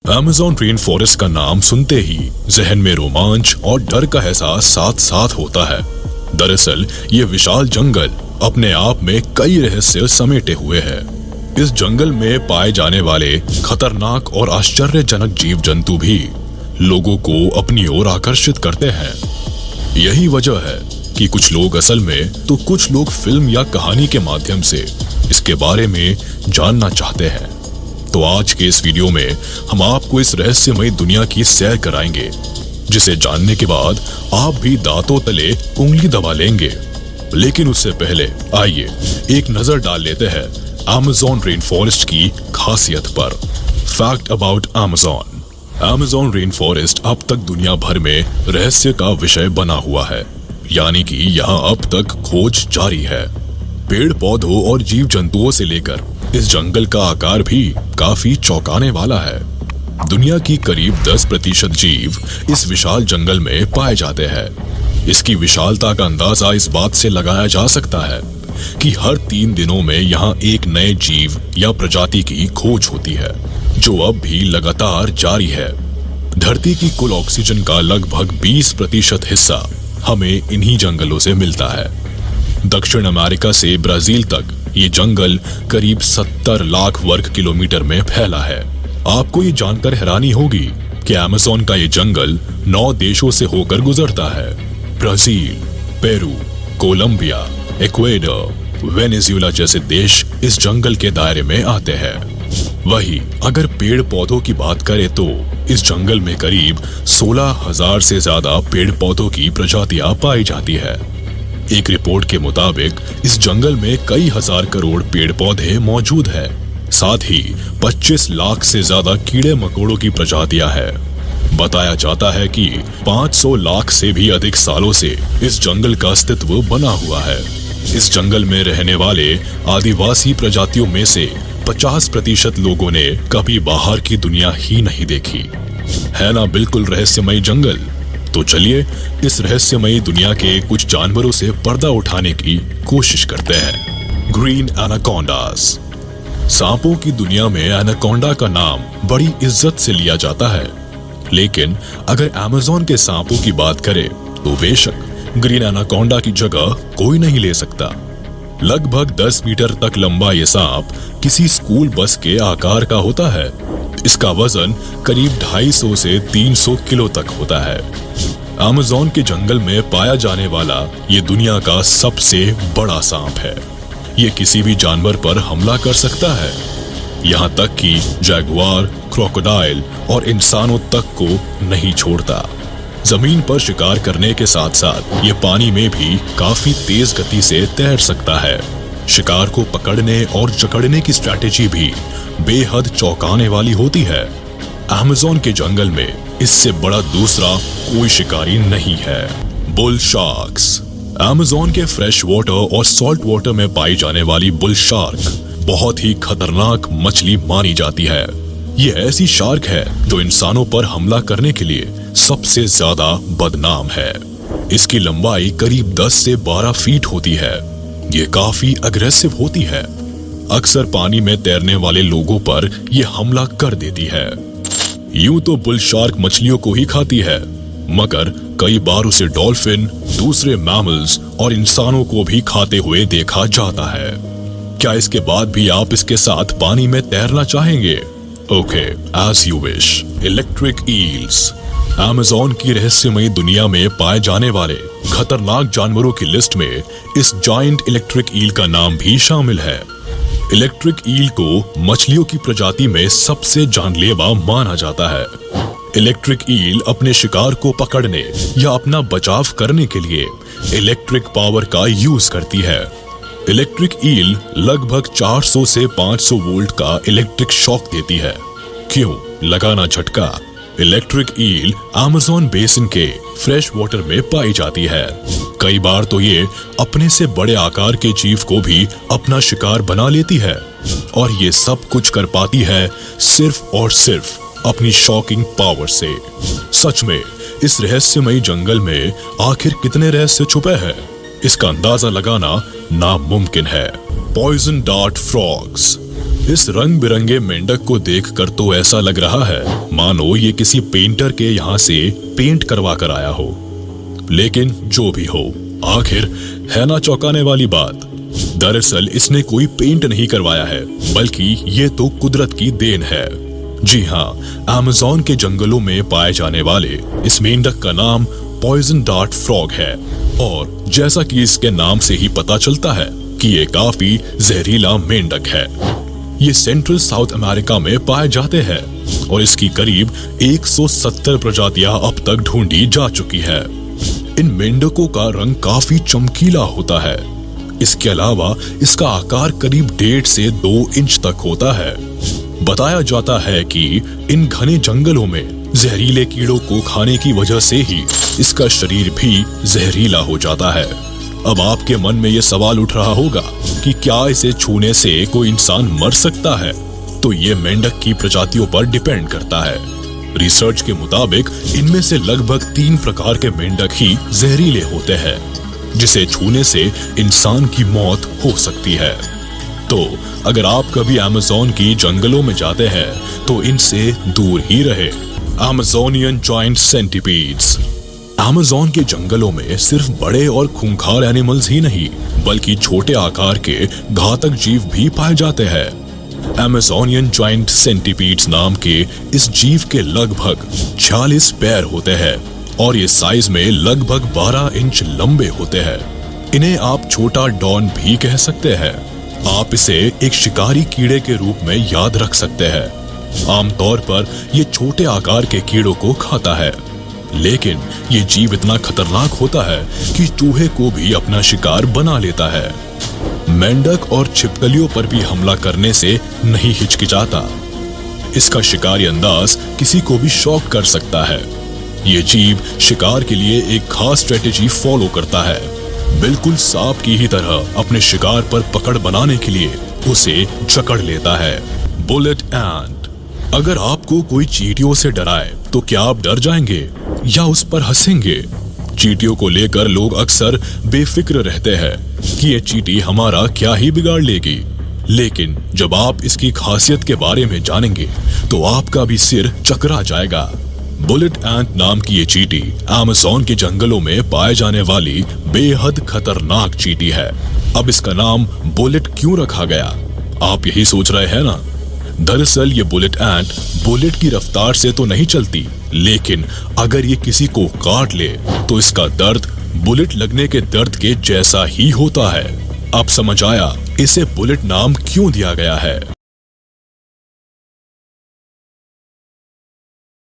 Amazon rain forest का नाम सुनते ही जहन में रोमांच और डर का एहसास साथ साथ होता है। दरअसल ये विशाल जंगल अपने आप में कई रहस्य समेटे हुए है। इस जंगल में पाए जाने वाले खतरनाक और आश्चर्यजनक जीव जंतु भी लोगों को अपनी ओर आकर्षित करते हैं। यही वजह है कि कुछ लोग असल में तो कुछ लोग फिल्म या कहानी के माध्यम से इसके बारे में जानना चाहते हैं। तो आज के इस वीडियो में हम आपको इस रहस्यमयी दुनिया की सैर कराएंगे, जिसे जानने के बाद आप भी दांतों तले उंगली दबा लेंगे। लेकिन उससे पहले आइए एक नजर डाल लेते हैं अमेज़न रेन फॉरेस्ट की खासियत पर। Fact about Amazon. Amazon rain forest अब तक दुनिया भर में रहस्य का विषय बना हुआ है, यानी कि यहाँ अब तक खोज जारी है। पेड़ पौधों और जीव जंतुओं से लेकर इस जंगल का आकार भी काफी चौंकाने वाला है। दुनिया की करीब 10% जीव इस विशाल जंगल में पाए जाते हैं। इसकी विशालता का अंदाजा इस बात से लगाया जा सकता है कि हर 3 दिनों में यहाँ एक नए जीव या प्रजाति की खोज होती है, जो अब भी लगातार जारी है। धरती की कुल ऑक्सीजन का लगभग 20% हिस्सा हमें इन्हीं जंगलों से मिलता है। दक्षिण अमेरिका से ब्राजील तक ये जंगल करीब 70 लाख वर्ग किलोमीटर में फैला है। आपको ये जानकर हैरानी होगी कि अमेज़न का ये जंगल 9 देशों से होकर गुजरता है। Brazil, Peru, Colombia, Ecuador, Venezuela जैसे देश इस जंगल के दायरे में आते हैं। वहीं अगर पेड़ पौधों की बात करें तो इस जंगल में करीब 16,000 से ज्यादा पेड़ पौधों की प्रजातियां पाई जाती है। एक रिपोर्ट के मुताबिक इस जंगल में कई हजार करोड़ पेड़ पौधे मौजूद है। साथ ही 25 लाख से ज्यादा कीड़े मकोड़ों की प्रजातियां हैं। बताया जाता है कि 500 लाख से भी अधिक सालों से इस जंगल का अस्तित्व बना हुआ है। इस जंगल में रहने वाले आदिवासी प्रजातियों में से 50% लोगों ने कभी बाहर की दुनिया ही नहीं देखी। है ना बिल्कुल रहस्यमयी जंगल। तो चलिए इस रहस्यमयी दुनिया के कुछ जानवरों से पर्दा उठाने की कोशिश करते हैं। ग्रीन एनाकोंडास। सांपों की दुनिया में एनाकोंडा का नाम बड़ी इज्जत से लिया जाता है, लेकिन अगर अमेज़न के सांपों की बात करें तो बेशक ग्रीन एनाकोंडा की जगह कोई नहीं ले सकता। लगभग 10 मीटर तक लंबा ये सांप किसी स्कूल बस के आकार का होता है। इसका वजन करीब 250 से 300 किलो तक होता है। अमेज़न के जंगल में पाया जाने वाला ये दुनिया का सबसे बड़ा सांप है। ये किसी भी जानवर पर हमला कर सकता है, यहाँ तक कि जैगुआर, क्रोकोडाइल और इंसानों तक को नहीं छोड़ता। जमीन पर शिकार करने के साथ साथ ये पानी में भी काफी तेज गति से तैर सकता है। शिकार को पकड़ने और जकड़ने की स्ट्रैटेजी भी बेहद चौंकाने वाली होती है। अमेज़न के जंगल में इससे बड़ा दूसरा कोई शिकारी नहीं है। Bull sharks. अमेज़न के फ्रेश वाटर और सॉल्ट वाटर में पाई जाने वाली बुल शार्क बहुत ही खतरनाक मछली मानी जाती है। ये ऐसी शार्क है जो इंसानों पर हमला करने के लिए सबसे ज्यादा बदनाम है। इसकी लंबाई करीब 10 से 12 फीट होती है। ये काफी अग्रेसिव होती है। अक्सर पानी में तैरने वाले लोगों पर यह हमला कर देती है। यूं तो बुल शार्क मछलियों को ही खाती है, मगर कई बार उसे डॉल्फिन, दूसरे मैमल्स और इंसानों को भी खाते हुए देखा जाता है। क्या इसके बाद भी आप इसके साथ पानी में तैरना चाहेंगे? Okay, as you wish. Electric eels. Amazon की रहस्यमयी दुनिया में पाए जाने वाले खतरनाक जानवरों की लिस्ट में इस जायंट इलेक्ट्रिक ईल का नाम भी शामिल है। इलेक्ट्रिक ईल को मछलियों की प्रजाति में सबसे जानलेवा माना जाता है। इलेक्ट्रिक ईल अपने शिकार को पकड़ने या अपना बचाव करने के लिए इलेक्ट्रिक पावर का यूज करती है। इलेक्ट्रिक ईल लगभग 400 से 500 वोल्ट का इलेक्ट्रिक शॉक देती है। क्यों लगाना झटका? इलेक्ट्रिक ईल अमेज़न बेसिन के फ्रेश वाटर में पाई जाती है। कई बार तो ये अपने से बड़े आकार के जीव को भी अपना शिकार बना लेती है, और ये सब कुछ कर पाती है सिर्फ और सिर्फ अपनी शॉकिंग पावर से। सच में इस रहस्यमयी जंगल में आखिर कितने रहस्य छुपे हैं, इसका अंदाजा लगाना नामुमकिन है। Poison dart frogs. इस रंग बिरंगे मेंढक को देखकर तो ऐसा लग रहा है मानो ये किसी पेंटर के यहाँ से पेंट करवा कर आया हो। लेकिन जो भी हो, आखिर है ना चौंकाने वाली बात। दरअसल इसने कोई पेंट नहीं करवाया है, बल्कि ये तो कुदरत की देन है। जी हाँ, अमेज़न के जंगलों में पाए जाने वाले इस मेंढक का नाम पॉइजन डार्ट फ्रॉग है। और जैसा कि इसके नाम से ही पता चलता है कि ये काफी जहरीला मेंढक है। ये सेंट्रल साउथ अमेरिका में पाए जाते हैं और इसकी करीब 170 प्रजातियां अब तक ढूंढी जा चुकी है। इन मेंढकों का रंग काफी चमकीला होता है। इसके अलावा इसका आकार करीब 1.5 से 2 इंच तक होता है। बताया जाता है कि इन घने जंगलों में जहरीले कीड़ों को खाने की वजह से ही इसका शरीर भी जहरीला हो जाता है। अब आपके मन में ये सवाल उठ रहा होगा कि क्या इसे छूने से कोई इंसान मर सकता है? तो ये मेंढक की प्रजातियों पर डिपेंड करता है। रिसर्च के मुताबिक इनमें से लगभग 3 प्रकार के मेंढक ही जहरीले होते हैं, जिसे छूने से इंसान की मौत हो सकती है। तो अगर आप कभी अमेज़न की जंगलों में जाते हैं तो इनसे दूर ही रहे। Amazonian giant centipedes. अमेज़न के जंगलों में सिर्फ बड़े और खूंखार एनिमल्स ही नहीं, बल्कि छोटे आकार के घातक जीव भी पाए जाते हैं। अमेज़ोनियन जायंट सेंटीपीड्स नाम के इस जीव के लगभग 46 पैर होते हैं और ये साइज में लगभग 12 इंच लंबे होते हैं। इन्हें आप छोटा डॉन भी कह सकते हैं। आप इसे एक शिकारी कीड़े के रूप में याद रख सकते हैं। आमतौर पर ये छोटे आकार के कीड़ों को खाता है, लेकिन ये जीव इतना खतरनाक होता है कि चूहे को भी अपना शिकार बना लेता है। मेंढक और छिपकलियों पर भी हमला करने से नहीं हिचकिचाता। इसका शिकारी अंदाज किसी को भी शॉक कर सकता है। ये जीव शिकार के लिए एक खास स्ट्रेटेजी फॉलो करता है। बिल्कुल सांप की ही तरह अपने शिकार पर पकड़ बनाने के लिए उसे जकड़ लेता है। बुलेट एंट। अगर आपको कोई चींटियों से डराए तो क्या आप डर जाएंगे या उस पर हंसेंगे? चींटियों को लेकर लोग अक्सर बेफिक्र रहते हैं कि ये चींटी हमारा क्या ही बिगाड़ लेगी, लेकिन जब आप इसकी खासियत के बारे में जानेंगे तो आपका भी सिर चकरा जाएगा। बुलेट एंट नाम की ये चींटी अमेज़न के जंगलों में पाए जाने वाली बेहद खतरनाक चींटी है। अब इसका नाम बुलेट क्यों रखा गया, आप यही सोच रहे हैं ना? दरअसल ये बुलेट एंट बुलेट की रफ्तार से तो नहीं चलती, लेकिन अगर ये किसी को काट ले तो इसका दर्द बुलेट लगने के दर्द के जैसा ही होता है। अब समझ आया इसे बुलेट नाम क्यों दिया गया है।